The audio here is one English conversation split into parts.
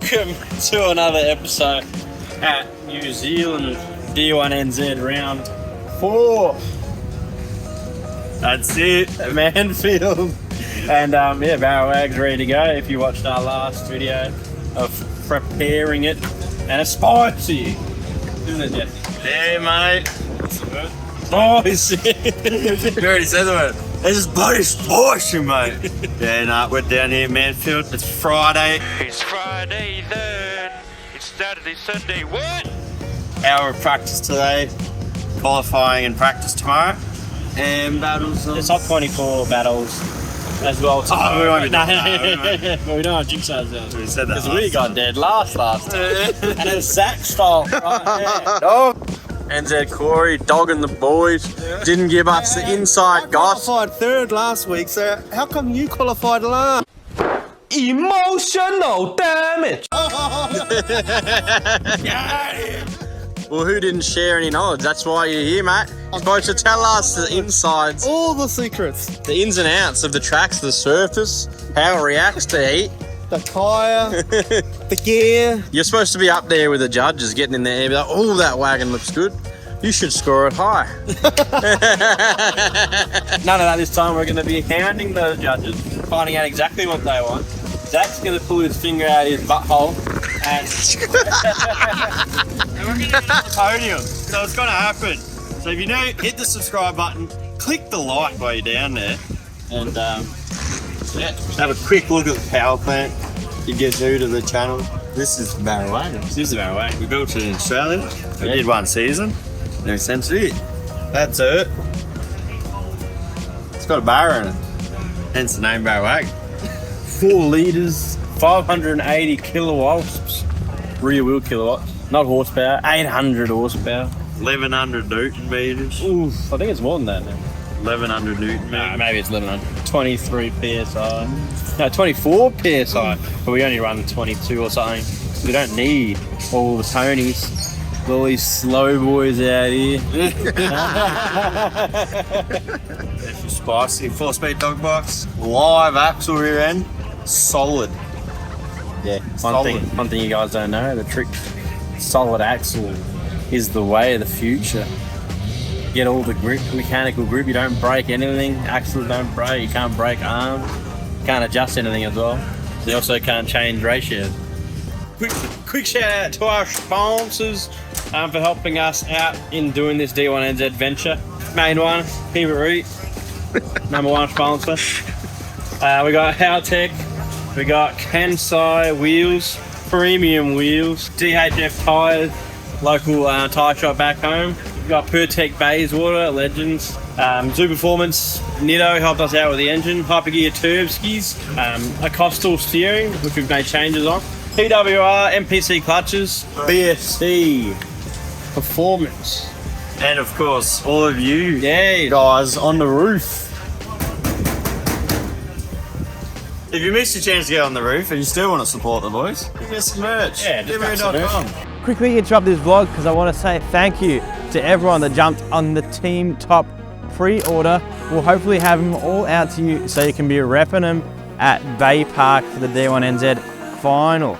Welcome to another episode at New Zealand D1NZ round 4. That's it, Manfeild. And yeah, Barrawagz ready to go. If you watched our last video of preparing it, and it's spicy, isn't it, Jesse? Yeah, mate. Spicy. You already said the word. This is bloody spicy, mate. Yeah, nah, we're down here, Manfeild. It's Friday. It's Friday then. It's Saturday, Sunday. What? Hour of practice today. Qualifying and practice tomorrow. And battles. The top 24 battles as well. Oh, we won't be doing Well, we don't have jinx ourselves. We said that. Because we got dead last time. And it's Zach style. Right, yeah. NZ Corey dogging the boys. Didn't give us the inside gossip. I qualified third last week, so how come you qualified last? Emotional damage. Well, who didn't share any knowledge? That's why you're here, mate. You're supposed to tell us the insides, All the secrets. the ins and outs of the tracks, the surface, how it reacts to heat. The tyre, the gear. You're supposed to be up there with the judges, getting in there and be like, oh, that wagon looks good. You should score it high. None of that this time. We're going to be hounding the judges, finding out exactly what they want. Zach's going to pull his finger out of his butthole and And we're going to get on the podium. So it's going to happen. So if you know, hit the subscribe button, click the like while you're down there, and yeah, have a quick look at the power plant. You get new to the channel. This is Barrawagz. this is the Barrawagz. We built it in Australia. We did one season. No sense to it. That's it. It's got a barrow in it. Hence the name Barrawagz. 4 litres, 580 kilowatts, rear wheel kilowatts, not horsepower, 800 horsepower. 1100 Newton meters. Oof, I think it's more than that now. 1100 Newton meters. Maybe it's 1100. 23 psi. No, 24 psi. But we only run 22 or something. We don't need all the Tonys. All these slow boys out here. Extra spicy. 4-speed dog box. Live axle rear end. Solid. Yeah, Solid. one thing you guys don't know, the trick, solid axle is the way of the future. Get all the grip, mechanical grip, you don't break anything, axles don't break, you can't break arms, you can't adjust anything as well. You also can't change ratios. Quick shout out to our sponsors for helping us out in doing this D1NZ venture. Main one, Reet, number 1 sponsor. We got Howtech, we got Kansai wheels, premium wheels, DHF tyres, local tyre shop back home. We got Pertec Bayswater, Legends, Zoo Performance, Nitto helped us out with the engine, Hypergear Turb skis, Acostal steering, which we've made changes on, PWR, MPC clutches, BSC Performance. And of course, all of you Yeah, guys on the roof. If you missed your chance to get on the roof and you still want to support the boys, give us some merch. Yeah, just grab some Giveaway.com. Quickly interrupt this vlog because I want to say thank you to everyone that jumped on the Team Top pre-order. We'll hopefully have them all out to you so you can be repping them at Bay Park for the D1NZ final.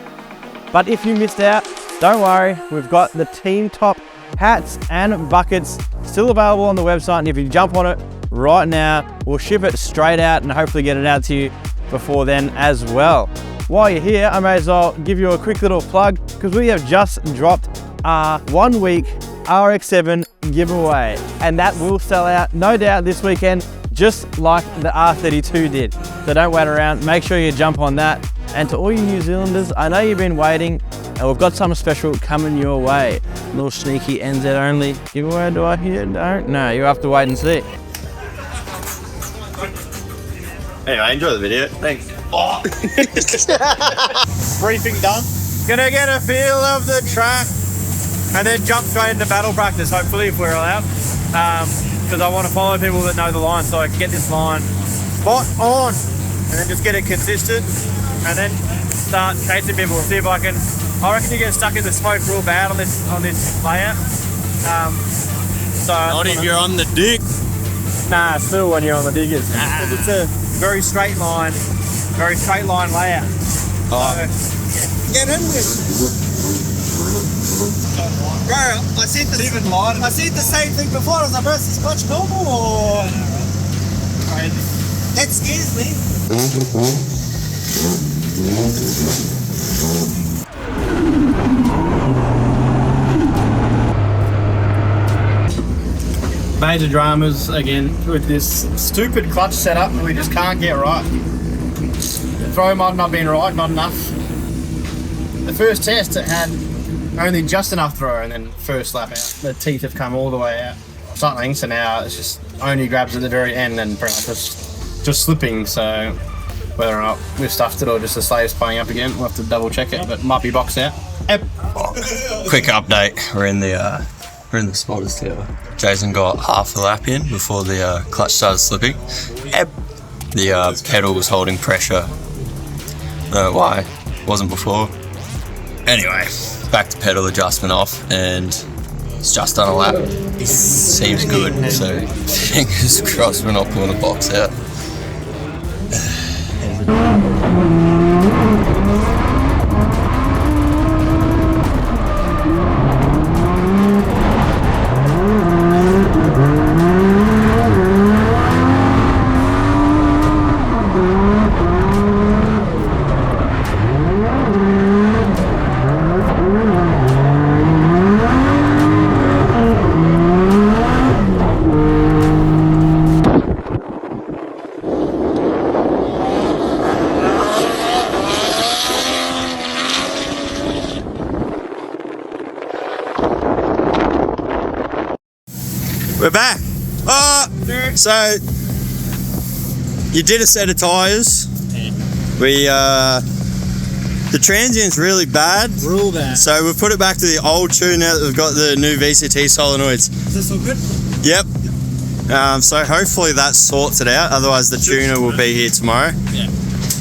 But if you missed out, don't worry, we've got the Team Top hats and buckets still available on the website, and if you jump on it right now, we'll ship it straight out and hopefully get it out to you before then as well. While you're here, I may as well give you a quick little plug because we have just dropped our 1-week RX-7 giveaway, and that will sell out no doubt this weekend, just like the R32 did. So don't wait around, make sure you jump on that. And to all you New Zealanders, I know you've been waiting, and we've got something special coming your way. A little sneaky NZ only giveaway, do I hear? Don't? No, you have to wait and see. Anyway, enjoy the video. Thanks. Oh. briefing done. Gonna get a feel of the track and then jump straight into battle practice, hopefully, if we're allowed. Because I want to follow people that know the line so I can get this line spot on and then just get it consistent and then start chasing people. See if I can. I reckon you get stuck in the smoke real bad on this layout. Not if you're on the dick. Nah, still when you're on the diggers. It's a very straight line layout. Oh. So, get in with. Bro, I said the same thing before. I was like, bro, is this clutch normal or? That scares me. Major dramas again with this stupid clutch setup that we just can't get right. The throw mod not being right, not enough. The first test it had only just enough throw, and then first lap out, the teeth have come all the way out. Something, so now it's just only grabs at the very end and pretty much just slipping. So whether or not we've stuffed it or just the slave's playing up again, we'll have to double check it, but might be boxed out. Quick update. We're in the spotters tower. Jason got half a lap in before the clutch started slipping. The pedal was holding pressure. I don't know why. It wasn't before. Anyway, back to pedal adjustment off, and it's just done a lap. Seems good, so fingers crossed we're not pulling the box out. We're back. So you did a set of tyres. We the transient's really bad. Real bad. So we've put it back to the old tune now that we've got the new VCT solenoids. Is this all good? Yep. So hopefully that sorts it out. Otherwise the tuner will be here tomorrow. Yeah.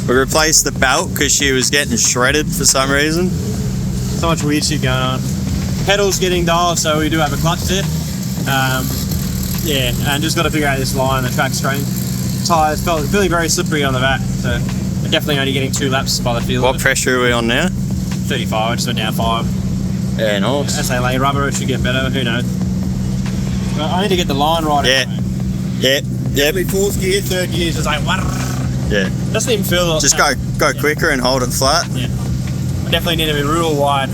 We replaced the belt because she was getting shredded for some reason. So much weird shit going on. Pedals getting dull, so we do have a clutch tip. Yeah, and just got to figure out this line, the track strain. Tyres feeling very slippery on the back, so we're definitely only getting 2 laps by the field. What pressure are we on now? 35, I just went down 5. Yeah, nice. As they lay rubber, it should get better, who knows. Well, I need to get the line right. Yeah. Anyway. Yep. Fourth gear, third gear, just like what? Yeah. Doesn't even feel... Just go quicker and hold it flat. Yeah. I definitely need to be real wide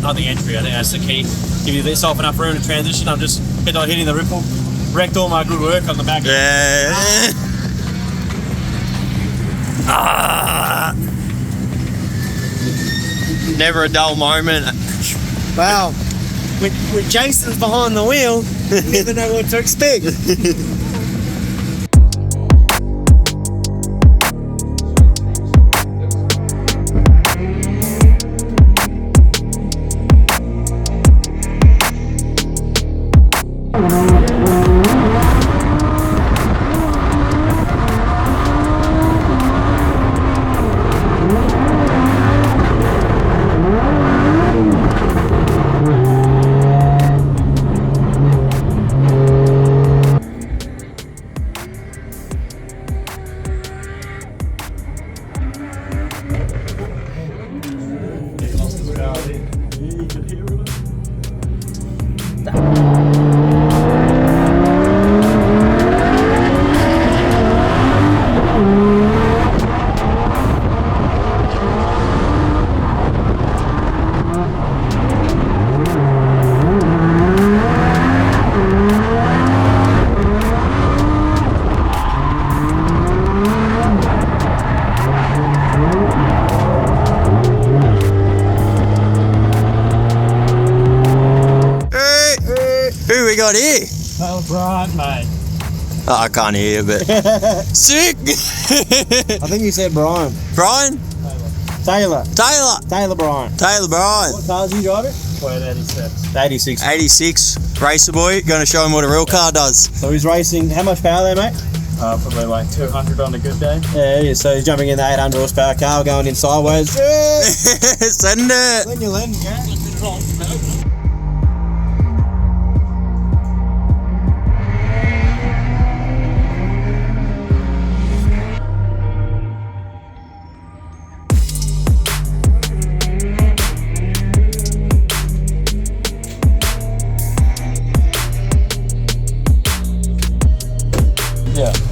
on the entry. I think that's the key. Give yourself enough room to transition. I'm just hitting the ripple. Wrecked all my good work on the back. Yeah. Never a dull moment. Wow. When Jason's behind the wheel, you never know what to expect. Who we got here? Oh, right, mate. Oh, I can't hear, but sick. I think you said Brian. Brian? Taylor Brian. Taylor Brian. What cars are you driving? 86. 86, racer boy. Going to show him what a real car does. So he's racing, how much power there, mate? Probably like 200 on a good day. Yeah, so he's jumping in the 800 horsepower car, going in sideways. Send it. When you land, yeah.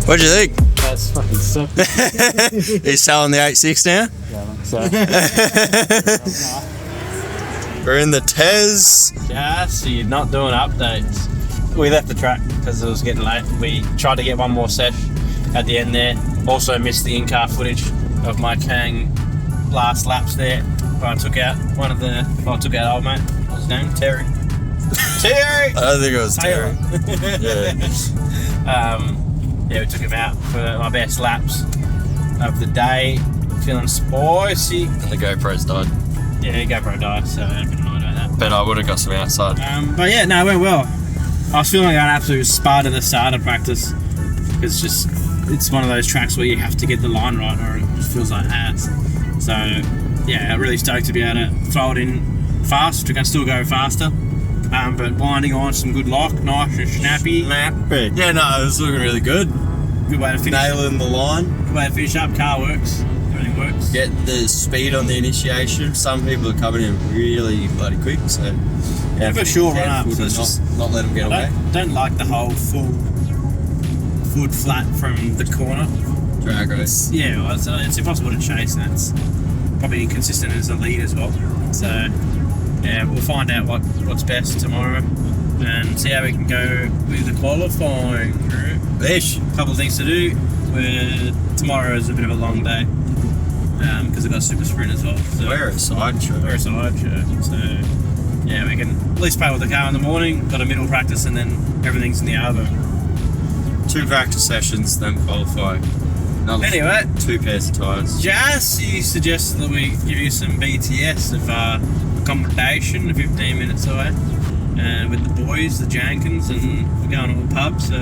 What do you think? That's fucking sick. He's selling the 8.6 now? So, We're in the Tez. yeah, so you're not doing updates. We left the track because it was getting late. We tried to get one more sesh at the end there. Also missed the in-car footage of my Kang last laps there. But I took out I took out old mate. What's his name? Terry. Terry! I think it was Terry. Yeah, we took him out for my best laps of the day. Feeling spicy. And the GoPro's died. Yeah, GoPro died, so I had a bit annoyed about that. But I would have got some outside. But yeah, no, it went well. I was feeling like an absolute spud at the start of practice. It's one of those tracks where you have to get the line right or it just feels like ass. So yeah, I'm really stoked to be able to throw it in fast. We can still go faster. But winding on some good lock, nice and snappy. Yeah, no, it was looking really good. Good way to finish. Nailing the line. Good way to finish up. Car works. Everything works. Get the speed on the initiation. Some people are coming in really bloody quick, so Yeah, for sure run up. So it's not let them get away. Don't like the whole full foot flat from the corner. Drag race. Yeah, well, it's impossible to chase, and it's probably inconsistent as a lead as well. So yeah, we'll find out what's best tomorrow and see how we can go with the qualifying group. Ish. Couple of things to do. Tomorrow is a bit of a long day because I've got super sprint as well. So Wear a side shirt. Wear a side shirt. So yeah, we can at least play with the car in the morning. Got a middle practice and then everything's in the other. 2 practice sessions, then qualify. Anyway, 2 pairs of tyres. Jassy suggested that we give you some BTS of accommodation 15 minutes away with the boys, the Jankins, and we're going to a pub, so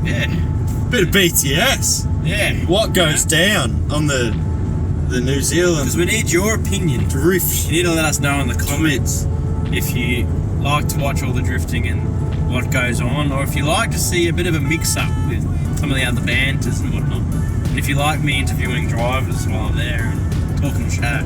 yeah. Bit of BTS. Yeah. What goes down on the New Zealand Because we need your opinion. drift? You need to let us know in the comments if you like to watch all the drifting and what goes on, or if you like to see a bit of a mix-up with some of the other banters and whatnot. And if you like me interviewing drivers while I'm there and talking chat.